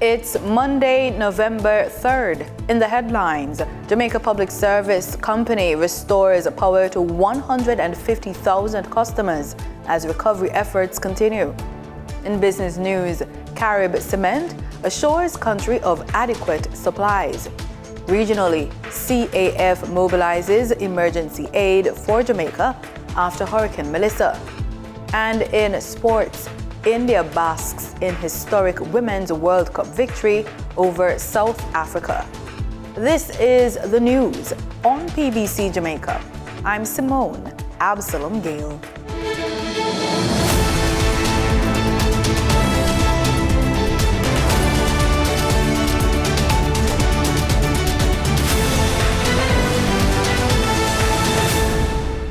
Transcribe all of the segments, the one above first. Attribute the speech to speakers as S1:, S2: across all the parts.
S1: It's Monday, November 3rd. In the headlines, Jamaica Public Service Company restores power to 150,000 customers as recovery efforts continue. In business news, Carib Cement assures country of adequate supplies. Regionally, CAF mobilizes emergency aid for Jamaica after Hurricane Melissa. And in sports, India basks in historic Women's World Cup victory over South Africa. This is the news on PBC Jamaica. I'm Simone Absalom Gale.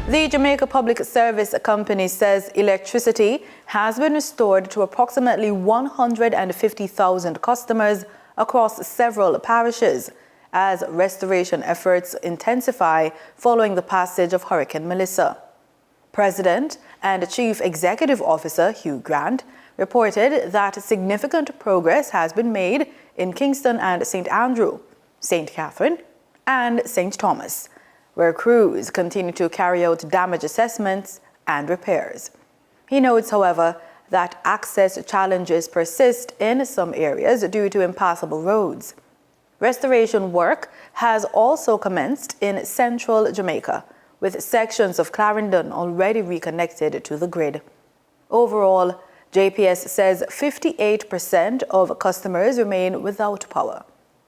S1: The Jamaica Public Service Company says electricity has been restored to approximately 150,000 customers across several parishes as restoration efforts intensify following the passage of Hurricane Melissa. President and Chief Executive Officer Hugh Grant reported that significant progress has been made in Kingston and St. Andrew, St. Catherine, and St. Thomas, where crews continue to carry out damage assessments and repairs. He notes, however, that access challenges persist in some areas due to impassable roads. Restoration work has also commenced in central Jamaica, with sections of Clarendon already reconnected to the grid. Overall, JPS says 58% of customers remain without power,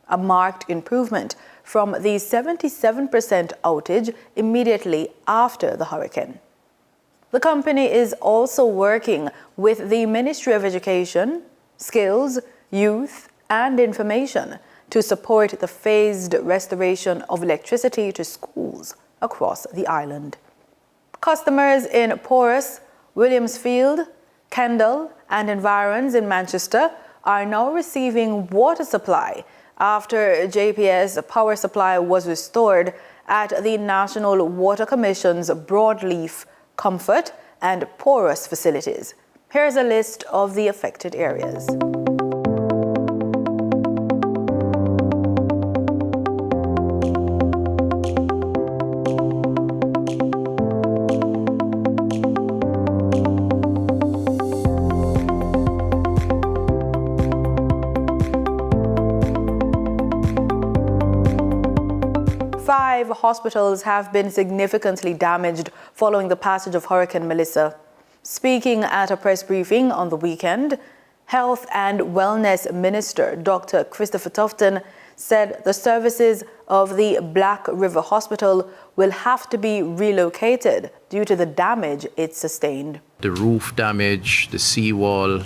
S1: a marked improvement from the 77% outage immediately after the hurricane. The company is also working with the Ministry of Education, Skills, Youth, and Information to support the phased restoration of electricity to schools across the island. Customers in Porus, Williamsfield, Kendall, and environs in Manchester are now receiving water supply after JPS power supply was restored at the National Water Commission's Broadleaf, Comfort, and Porus facilities. Here's a list of the affected areas. Five hospitals have been significantly damaged following the passage of Hurricane Melissa. Speaking at a press briefing on the weekend, Health and Wellness Minister Dr. Christopher Tufton said the services of the Black River Hospital will have to be relocated due to the damage it sustained.
S2: The roof damage, the seawall,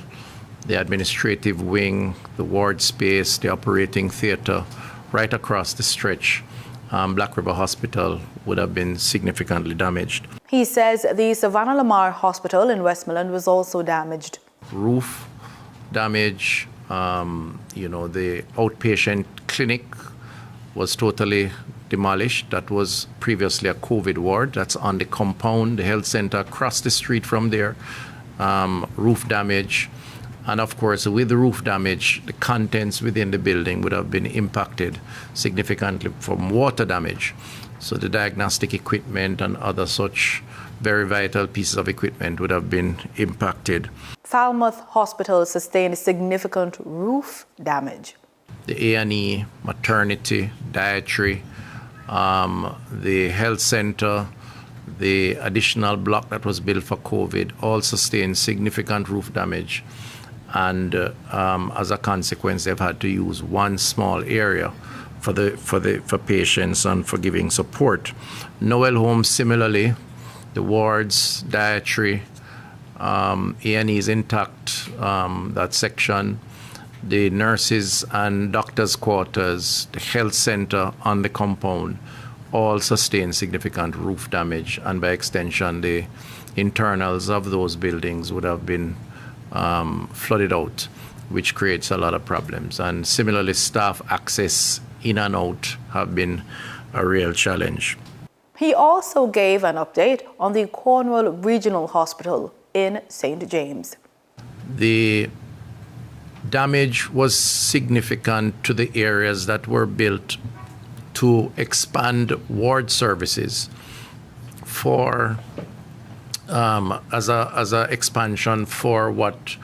S2: the administrative wing, the ward space, the operating theatre, right across the stretch. Black River Hospital would have been significantly damaged. He says the Savannah Lamar Hospital in Westmoreland was also damaged. Roof damage, the outpatient clinic was totally demolished. That was previously a COVID ward. That's on the compound, the health center across the street from there. Roof damage. And of course, with the roof damage, the contents within the building would have been impacted significantly from water damage. So the diagnostic equipment and other such very vital pieces of equipment would have been impacted. Falmouth Hospital sustained significant roof damage. The A&E, maternity, dietary, the health center, the additional block that was built for COVID all sustained significant roof damage. And as a consequence, they've had to use one small area for patients and for giving support. Noel Home, similarly, the wards, dietary, A&E is intact, that section. The nurses and doctors' quarters, the health center on the compound, all sustained significant roof damage, and by extension, the internals of those buildings would have been flooded out, which creates a lot of problems. And similarly, staff access in and out have been a real challenge.
S1: He also gave an update on the Cornwall Regional Hospital in St. James.
S2: The damage was significant to the areas that were built to expand ward services for as a expansion for what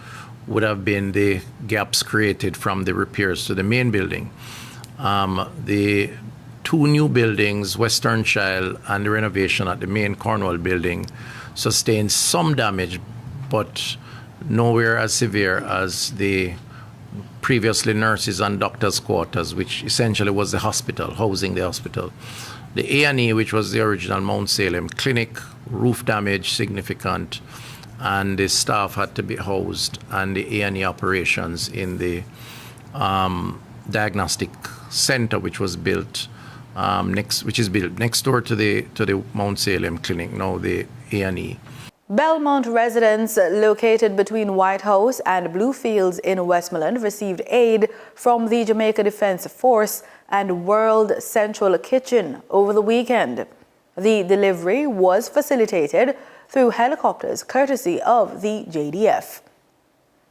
S2: would have been the gaps created from the repairs to the main building. The two new buildings, Western Child and the renovation at the main Cornwall building, sustained some damage, but nowhere as severe as the previously nurses and doctors' quarters, which essentially was the hospital, housing the hospital. The A&E, which was the original Mount Salem clinic, roof damage significant, and the staff had to be housed, and the A&E operations in the diagnostic center, which was built next door to the Mount Salem clinic, now the A&E.
S1: Belmont residents located between White House and Bluefields in Westmoreland received aid from the Jamaica Defense Force and World Central Kitchen over the weekend. The delivery was facilitated through helicopters courtesy of the JDF.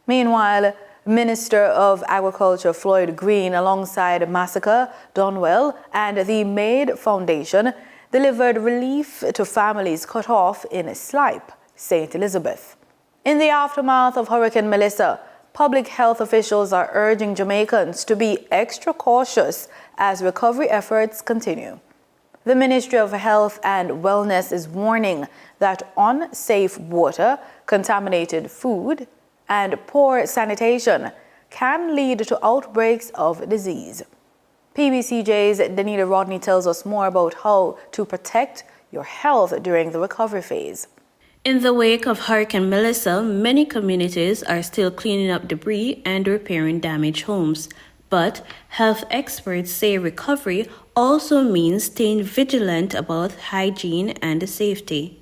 S1: Meanwhile, Minister of Agriculture Floyd Green, alongside Massacre, Donwell, and the Maid Foundation, delivered relief to families cut off in Slipe, St. Elizabeth. In the aftermath of Hurricane Melissa, public health officials are urging Jamaicans to be extra cautious as recovery efforts continue. The Ministry of Health and Wellness is warning that unsafe water, contaminated food, and poor sanitation can lead to outbreaks of disease. PBCJ's Danita Rodney tells us more about how to protect your health during the recovery phase.
S3: In the wake of Hurricane Melissa, many communities are still cleaning up debris and repairing damaged homes. But health experts say recovery also means staying vigilant about hygiene and safety.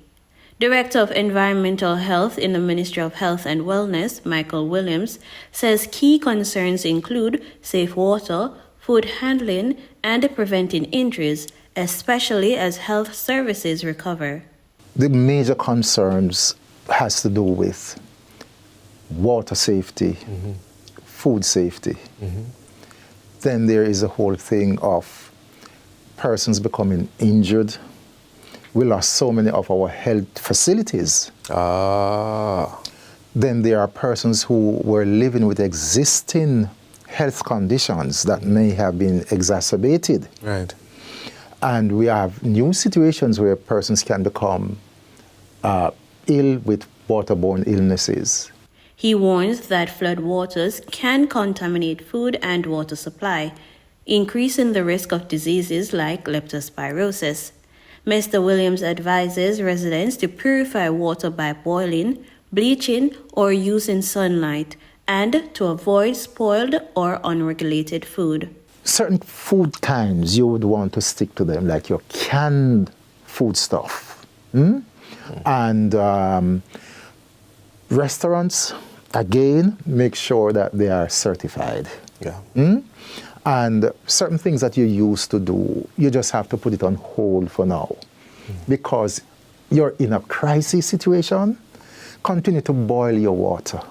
S3: Director of Environmental Health in the Ministry of Health and Wellness, Michael Williams, says key concerns include safe water, food handling, and preventing injuries, especially as health services recover.
S4: The major concerns has to do with water safety, food safety. Then there is a whole thing of persons becoming injured. We lost so many of our health facilities. Then there are persons who were living with existing health conditions that may have been exacerbated.
S5: Right.
S4: And we have new situations where persons can become ill with waterborne illnesses.
S3: He warns that floodwaters can contaminate food and water supply, increasing the risk of diseases like leptospirosis. Mr. Williams advises residents to purify water by boiling, bleaching, or using sunlight, and to avoid spoiled or unregulated food.
S4: Certain food kinds you would want to stick to them, like your canned food stuff. And restaurants, again, make sure that they are certified.
S5: Yeah.
S4: And certain things that you used to do, you just have to put it on hold for now. Because you're in a crisis situation, continue to boil your water.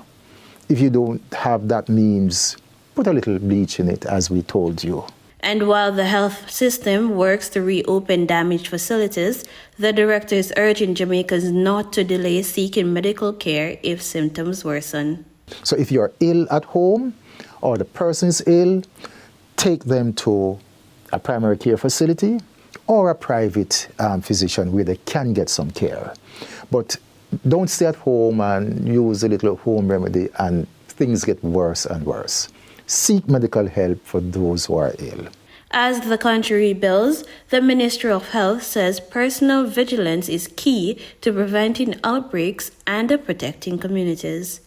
S4: If you don't have that means, put a little bleach in it, as we told you.
S3: And while the health system works to reopen damaged facilities, the director is urging Jamaicans not to delay seeking medical care if symptoms worsen.
S4: So if you're ill at home or the person is ill, take them to a primary care facility or a private physician where they can get some care. But don't stay at home and use a little home remedy and things get worse and worse. Seek medical help for those who are ill.
S3: As the country rebuilds, the Ministry of Health says personal vigilance is key to preventing outbreaks and protecting communities.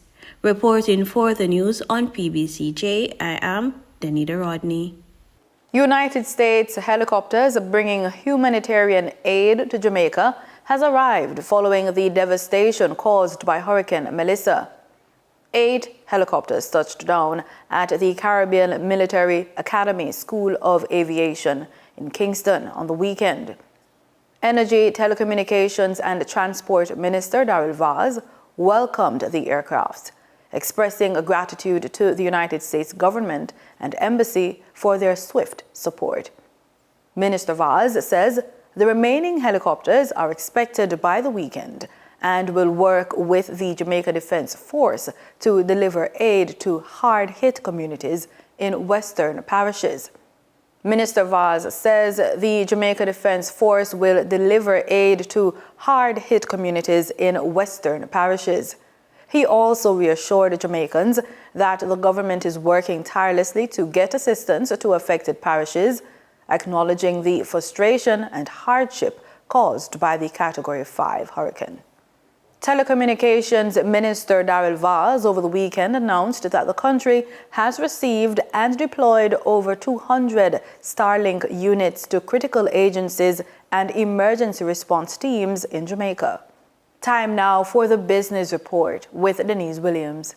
S3: Reporting for the news on PBCJ, I am Danita Rodney.
S1: United States helicopters bringing humanitarian aid to Jamaica has arrived following the devastation caused by Hurricane Melissa. 8 helicopters touched down at the Caribbean Military Academy School of Aviation in Kingston on the weekend. Energy, Telecommunications and Transport Minister Daryl Vaz welcomed the aircraft. expressing gratitude to the United States government and embassy for their swift support. Minister Vaz says the remaining helicopters are expected by the weekend and will work with the Jamaica Defense Force to deliver aid to hard-hit communities in western parishes. Minister Vaz says the Jamaica Defense Force will deliver aid to hard-hit communities in western parishes. He also reassured Jamaicans that the government is working tirelessly to get assistance to affected parishes, acknowledging the frustration and hardship caused by the Category 5 hurricane. Telecommunications Minister Darrell Vaz over the weekend announced that the country has received and deployed over 200 Starlink units to critical agencies and emergency response teams in Jamaica. Time now for the Business Report with Denise Williams.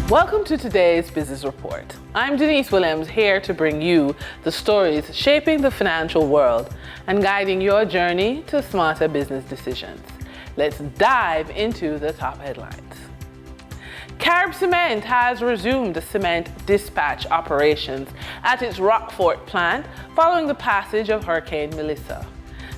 S5: Welcome to today's Business Report. I'm Denise Williams, here to bring you the stories shaping the financial world and guiding your journey to smarter business decisions. Let's dive into the top headlines. Carib Cement has resumed the cement dispatch operations at its Rockfort plant following the passage of Hurricane Melissa.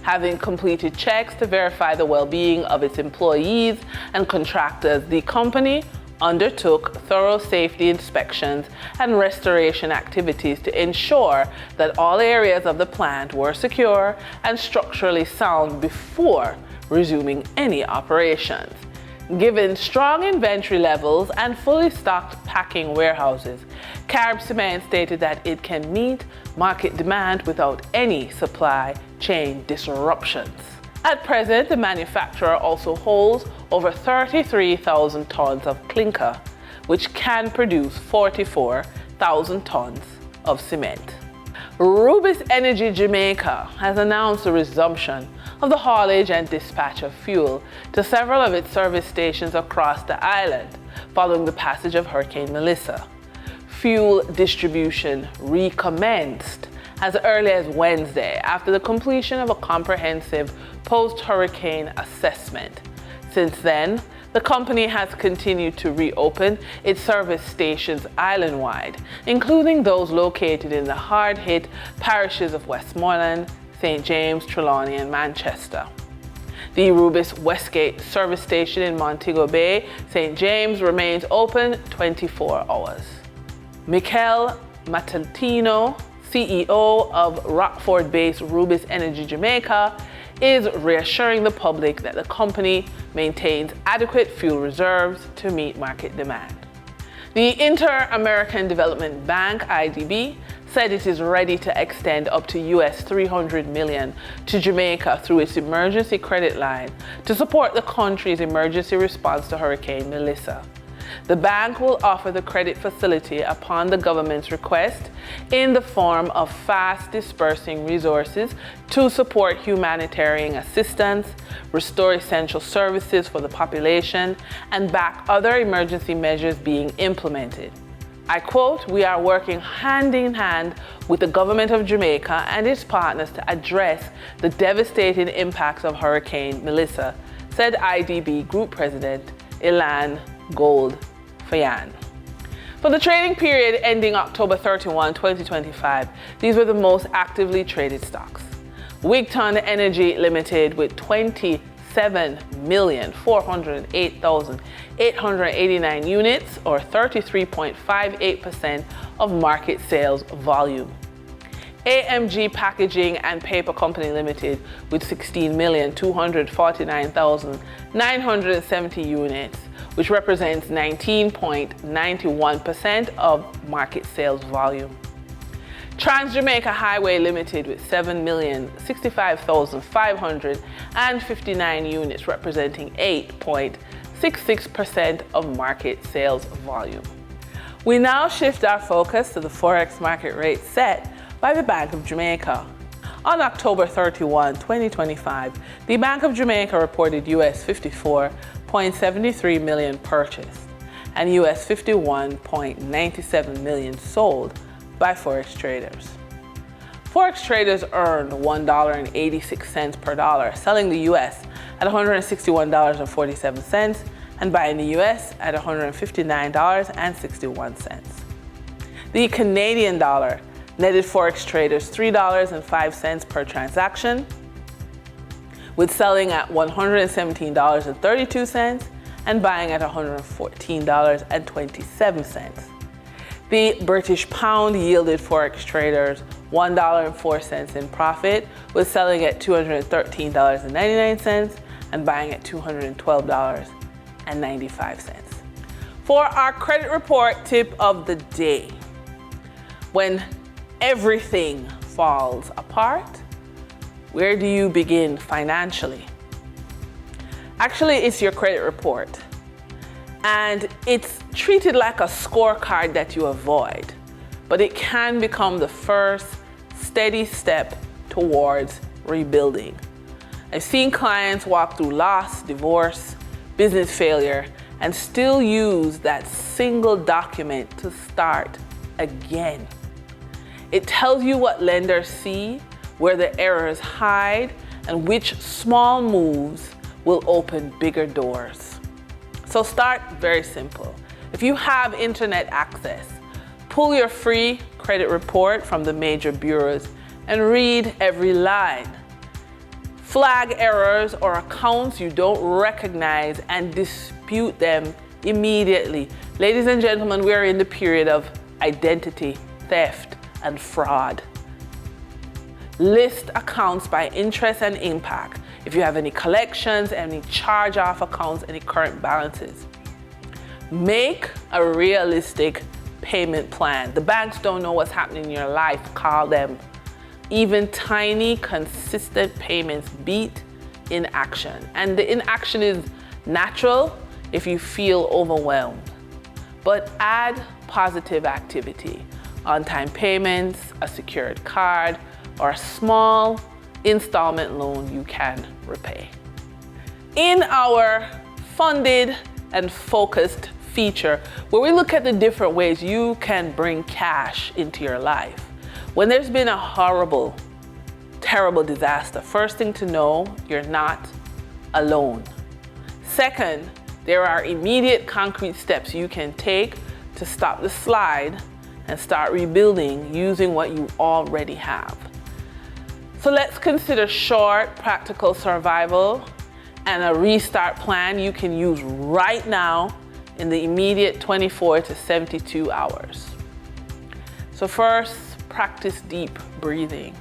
S5: Having completed checks to verify the well-being of its employees and contractors, the company undertook thorough safety inspections and restoration activities to ensure that all areas of the plant were secure and structurally sound before resuming any operations. Given strong inventory levels and fully stocked packing warehouses, Carib Cement stated that it can meet market demand without any supply chain disruptions. At present, the manufacturer also holds over 33,000 tons of clinker, which can produce 44,000 tons of cement. Rubis Energy Jamaica has announced the resumption of the haulage and dispatch of fuel to several of its service stations across the island following the passage of Hurricane Melissa. Fuel distribution recommenced as early as Wednesday after the completion of a comprehensive post-hurricane assessment. Since then, the company has continued to reopen its service stations island-wide, including those located in the hard-hit parishes of Westmoreland, St. James, Trelawney, and Manchester. The Rubis Westgate service station in Montego Bay, St. James, remains open 24 hours. Mikel Matatino, CEO of Rockfort-based Rubis Energy Jamaica, is reassuring the public that the company maintains adequate fuel reserves to meet market demand. The Inter-American Development Bank, IDB, said it is ready to extend up to US $300 million to Jamaica through its emergency credit line to support the country's emergency response to Hurricane Melissa. The bank will offer the credit facility upon the government's request in the form of fast dispersing resources to support humanitarian assistance, restore essential services for the population, and back other emergency measures being implemented. I quote, "We are working hand in hand with the government of Jamaica and its partners to address the devastating impacts of Hurricane Melissa," said IDB Group President Ilan Gold-Fayan. For the trading period ending October 31, 2025, these were the most actively traded stocks. Wigton Energy Limited with 27,408,889 units, or 33.58% of market sales volume. AMG Packaging and Paper Company Limited with 16,249,970 units, which represents 19.91% of market sales volume. Trans-Jamaica Highway Limited with 7,065,559 units, representing 8.66% of market sales volume. We now shift our focus to the Forex market rate set by the Bank of Jamaica. On October 31, 2025, the Bank of Jamaica reported US $54.73 million purchased and US $51.97 million sold by Forex traders. Forex traders earned $1.86 per dollar, selling the US at $161.47 and buying the US at $159.61. The Canadian dollar netted Forex traders $3.05 per transaction, with selling at $117.32 and buying at $114.27. The British pound yielded Forex traders $1.04 in profit, with selling at $213.99 and buying at $212.95. For our credit report tip of the day, when everything falls apart, where do you begin financially? Actually, it's your credit report. And it's treated like a scorecard that you avoid, but it can become the first steady step towards rebuilding. I've seen clients walk through loss, divorce, business failure, and still use that single document to start again. It tells you what lenders see, where the errors hide, and which small moves will open bigger doors. So start very simple. If you have internet access, pull your free credit report from the major bureaus and read every line. Flag errors or accounts you don't recognize and dispute them immediately. Ladies and gentlemen, we are in the period of identity theft and fraud. List accounts by interest and impact. If you have any collections, any charge-off accounts, any current balances. Make a realistic payment plan. The banks don't know what's happening in your life. Call them. Even tiny, consistent payments beat inaction. And the inaction is natural if you feel overwhelmed. But add positive activity. On-time payments, a secured card, or a small installment loan you can repay. In our funded and focused feature, where we look at the different ways you can bring cash into your life. When there's been a horrible, terrible disaster, first thing to know, you're not alone. Second, there are immediate concrete steps you can take to stop the slide and start rebuilding using what you already have. So let's consider short, practical survival and a restart plan you can use right now in the immediate 24 to 72 hours. So first, practice deep breathing.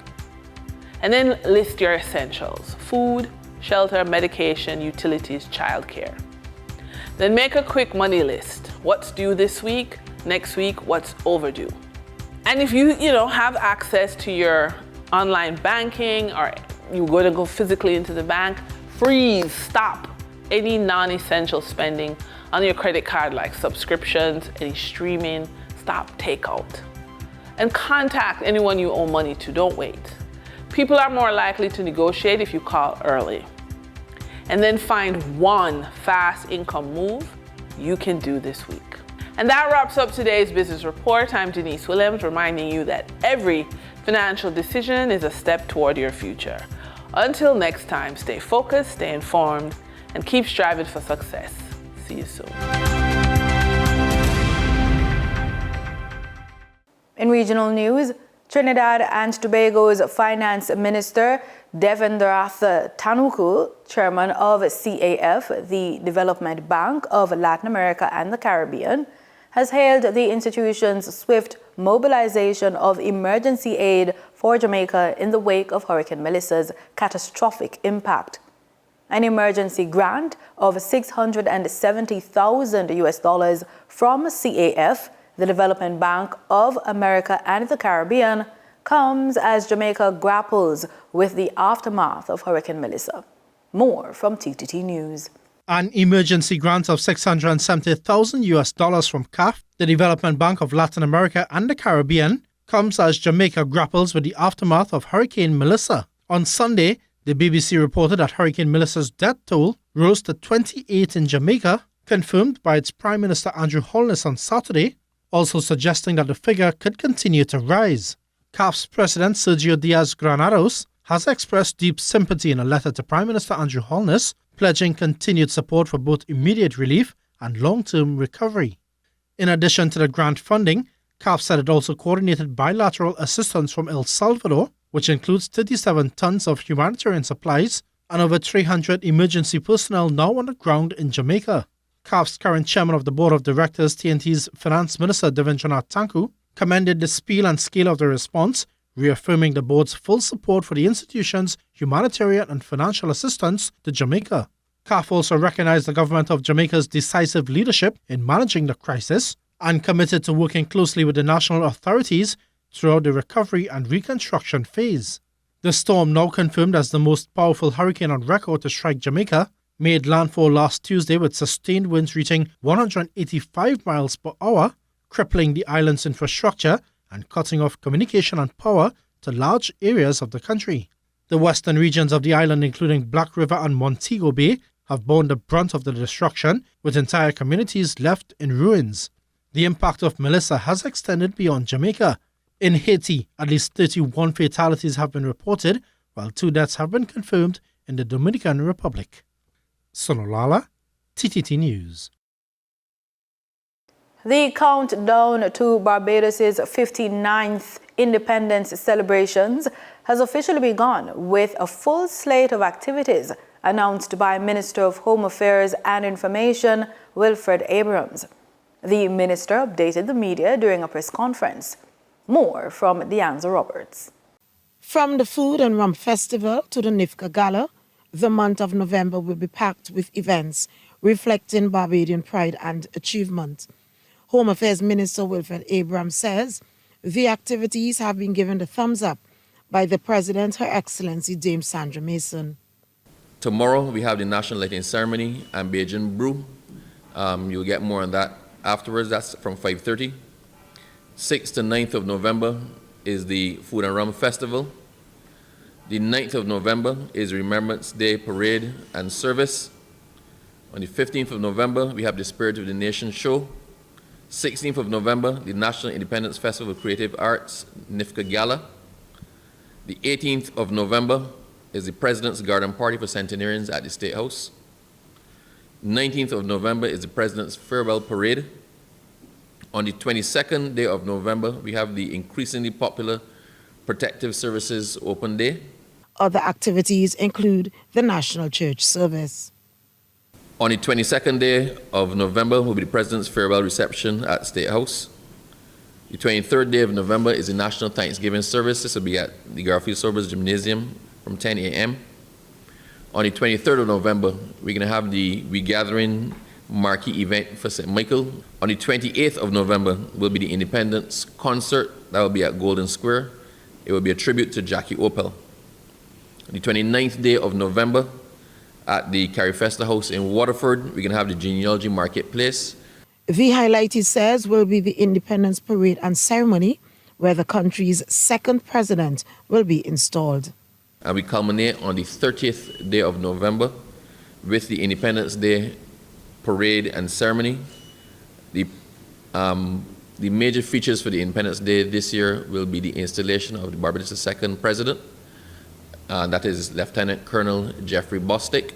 S5: And then list your essentials: food, shelter, medication, utilities, childcare. Then make a quick money list. What's due this week, next week, what's overdue. And if you have access to your online banking, or you're going to go physically into the bank, stop any non-essential spending on your credit card, like subscriptions, any streaming. Stop takeout. And contact anyone you owe money to. Don't wait. People are more likely to negotiate if you call early. And then find one fast income move you can do this week. And that wraps up today's business report. I'm Denise Williams, reminding you that every financial decision is a step toward your future. Until next time, stay focused, stay informed, and keep striving for success. See you soon.
S1: In regional news, Trinidad and Tobago's Finance Minister Devendrath Tanuku, chairman of CAF, the Development Bank of Latin America and the Caribbean, has hailed the institution's swift mobilization of emergency aid for Jamaica in the wake of Hurricane Melissa's catastrophic impact. An emergency grant of $670,000 from CAF, the Development Bank of America and the Caribbean, comes as Jamaica grapples with the aftermath of Hurricane Melissa. More from TTT News.
S6: An emergency grant of $670,000 from CAF, the Development Bank of Latin America and the Caribbean, comes as Jamaica grapples with the aftermath of Hurricane Melissa. On Sunday, the BBC reported that Hurricane Melissa's death toll rose to 28 in Jamaica, confirmed by its Prime Minister Andrew Holness on Saturday, also suggesting that the figure could continue to rise. CAF's president, Sergio Diaz-Granados, has expressed deep sympathy in a letter to Prime Minister Andrew Holness, pledging continued support for both immediate relief and long-term recovery. In addition to the grant funding, CAF said it also coordinated bilateral assistance from El Salvador, which includes 37 tons of humanitarian supplies and over 300 emergency personnel now on the ground in Jamaica. CAF's current chairman of the board of directors, TNT's Finance Minister Devendranath Tanku, commended the speed and scale of the response, reaffirming the board's full support for the institution's humanitarian and financial assistance to Jamaica. CAF also recognized the government of Jamaica's decisive leadership in managing the crisis and committed to working closely with the national authorities throughout the recovery and reconstruction phase. The storm, now confirmed as the most powerful hurricane on record to strike Jamaica, made landfall last Tuesday with sustained winds reaching 185 miles per hour, crippling the island's infrastructure and cutting off communication and power to large areas of the country. The western regions of the island, including Black River and Montego Bay, have borne the brunt of the destruction, with entire communities left in ruins. The impact of Melissa has extended beyond Jamaica. In Haiti, at least 31 fatalities have been reported, while 2 deaths have been confirmed in the Dominican Republic. Sonolala, TTT News.
S1: The countdown to Barbados' 59th independence celebrations has officially begun, with a full slate of activities announced by Minister of Home Affairs and Information, Wilfred Abrams. The minister updated the media during a press conference. More from Deanza Roberts.
S7: From the Food and Rum Festival to the NIFCA Gala, the month of November will be packed with events reflecting Barbadian pride and achievement. Home Affairs Minister Wilfred Abrams says the activities have been given the thumbs up by the President, Her Excellency Dame Sandra Mason.
S8: Tomorrow we have the National Lighting Ceremony and Bajan Brew. You'll get more on that afterwards. That's from 5:30. 6th to 9th of November is the Food and Rum Festival. The 9th of November is Remembrance Day Parade and Service. On the 15th of November, we have the Spirit of the Nation Show. 16th of November, the National Independence Festival of Creative Arts, NIFCA Gala. The 18th of November is the President's Garden Party for Centenarians at the State House. 19th of November is the President's Farewell Parade. On the 22nd day of November, we have the increasingly popular Protective Services Open Day.
S7: Other activities include the National Church Service.
S8: On the 22nd day of November will be the President's Farewell Reception at State House. The 23rd day of November is the National Thanksgiving Service. This will be at the Garfield Sobers Gymnasium from 10 a.m. On the 23rd of November, we're going to have the regathering marquee event for St. Michael. On the 28th of November will be the Independence Concert. That will be at Golden Square. It will be a tribute to Jackie Opel. On the 29th day of November, at the Carifesta House in Waterford, we're going to have the Genealogy Marketplace.
S7: The highlight, he says, will be the Independence Parade and Ceremony, where the country's second president will be installed.
S8: And we culminate on the 30th day of November with the Independence Day Parade and Ceremony. The major features for the Independence Day this year will be the installation of the Barbados' second president. That is Lieutenant Colonel Jeffrey Bostic.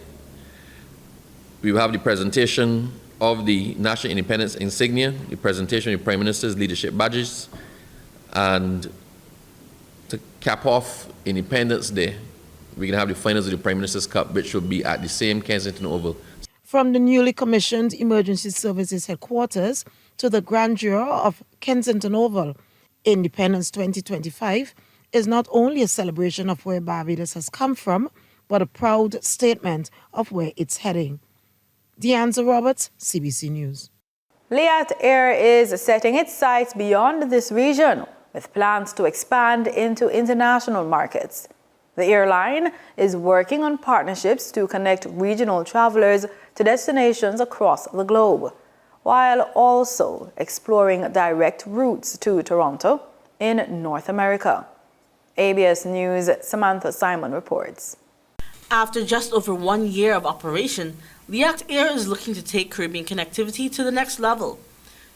S8: We will have the presentation of the National Independence Insignia, the presentation of the Prime Minister's leadership badges, and to cap off Independence Day, we're going to have the finals of the Prime Minister's Cup, which will be at the same Kensington Oval.
S7: From the newly commissioned Emergency Services Headquarters to the grandeur of Kensington Oval, Independence 2025 is not only a celebration of where Barbados has come from, but a proud statement of where it's heading. Deanza Roberts, CBC News.
S1: Liat Air is setting its sights beyond this region, with plans to expand into international markets. The airline is working on partnerships to connect regional travelers to destinations across the globe, while also exploring direct routes to Toronto in North America. ABS News' Samantha Simon reports.
S9: After just over 1 year of operation, Liat Air is looking to take Caribbean connectivity to the next level.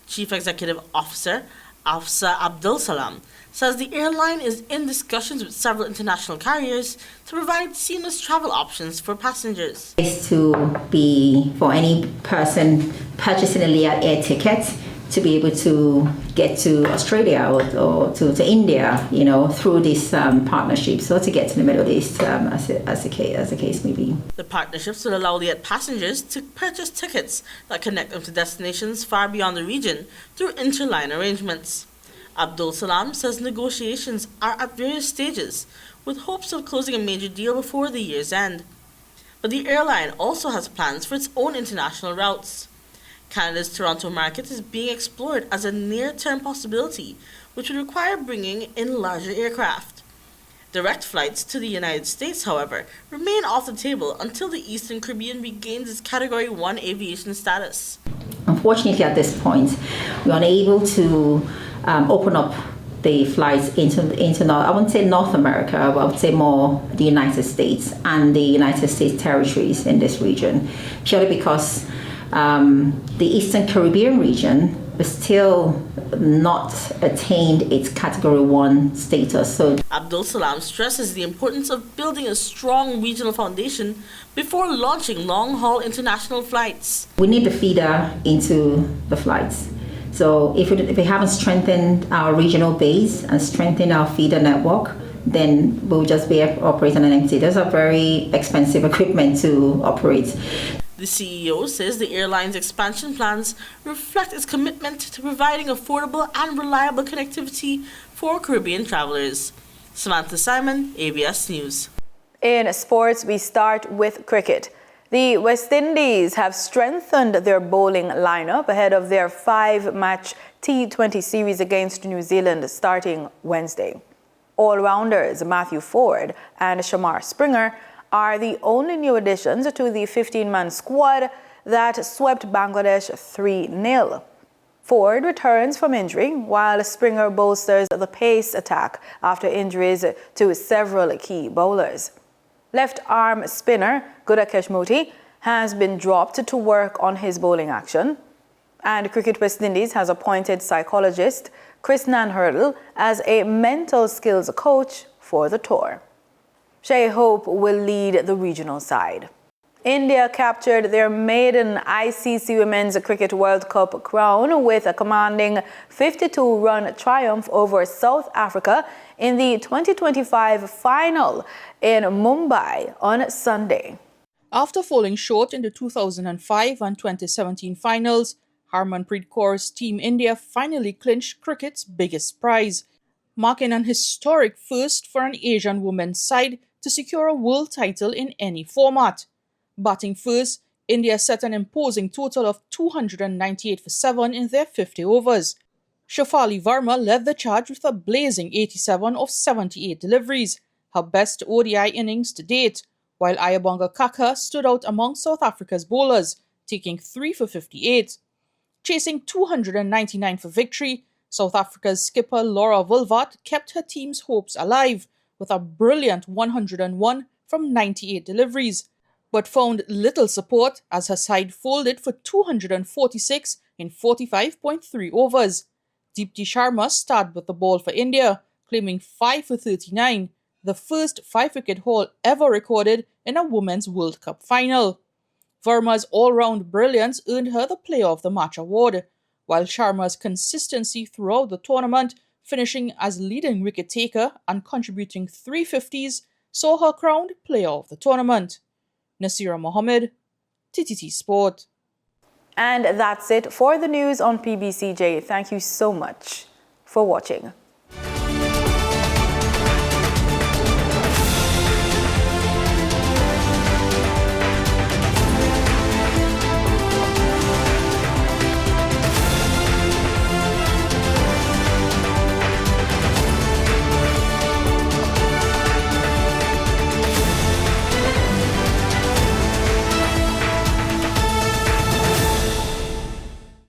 S9: Chief Executive Officer Afsa Abdul Salam says the airline is in discussions with several international carriers to provide seamless travel options for passengers.
S10: Is to be for any person purchasing a Leah Air ticket to be able to get to Australia or to India, through this partnership. So to get to the Middle East, as the case may be.
S9: The partnerships will allow the passengers to purchase tickets that connect them to destinations far beyond the region through interline arrangements. Abdul Salam says negotiations are at various stages, with hopes of closing a major deal before the year's end. But the airline also has plans for its own international routes. Canada's Toronto market is being explored as a near-term possibility, which would require bringing in larger aircraft. Direct flights to the United States, however, remain off the table until the Eastern Caribbean regains its Category 1 aviation status.
S10: Unfortunately, at this point, we're unable to open up the flights into I wouldn't say North America, but I would say more the United States and the United States territories in this region, purely because the Eastern Caribbean region is still not attained its Category 1 status. So
S9: Abdul Salam stresses the importance of building a strong regional foundation before launching long-haul international flights.
S10: We need the feeder into the flights. So if we haven't strengthened our regional base and strengthened our feeder network, then we'll just be operating on empty. Those are very expensive equipment to operate.
S9: The CEO says the airline's expansion plans reflect its commitment to providing affordable and reliable connectivity for Caribbean travelers. Samantha Simon, ABS News.
S1: In sports, we start with cricket. The West Indies have strengthened their bowling lineup ahead of their 5-match T20 series against New Zealand starting Wednesday. All-rounders Matthew Ford and Shamar Springer are the only new additions to the 15-man squad that swept Bangladesh 3-0. Ford returns from injury, while Springer bolsters the pace attack after injuries to several key bowlers. Left-arm spinner Gudakesh Motie has been dropped to work on his bowling action, and Cricket West Indies has appointed psychologist Chris Nanhurdle as a mental skills coach for the tour. Shea Hope will lead the regional side. India captured their maiden ICC Women's Cricket World Cup crown with a commanding 52-run triumph over South Africa in the 2025 final in Mumbai on Sunday.
S11: After falling short in the 2005 and 2017 finals, Harmanpreet Kaur's Team India finally clinched cricket's biggest prize, marking an historic first for an Asian women's side to secure a world title in any format. Batting first, India set an imposing total of 298 for 7 in their 50 overs. Shafali Verma led the charge with a blazing 87 of 78 deliveries, her best ODI innings to date, while Ayabonga Kaka stood out among South Africa's bowlers, taking 3 for 58. Chasing 299 for victory, South Africa's skipper Laura Vulvat kept her team's hopes alive with a brilliant 101 from 98 deliveries, but found little support as her side folded for 246 in 45.3 overs. Deepti Sharma started with the ball for India, claiming 5 for 39, the first 5-wicket haul ever recorded in a Women's World Cup final. Verma's all-round brilliance earned her the Player of the Match award, while Sharma's consistency throughout the tournament, finishing as leading wicket-taker and contributing 3 50s, saw her crowned Player of the Tournament. Nasira Mohammed, TTT Sport.
S1: And that's it for the news on PBCJ. Thank you so much for watching.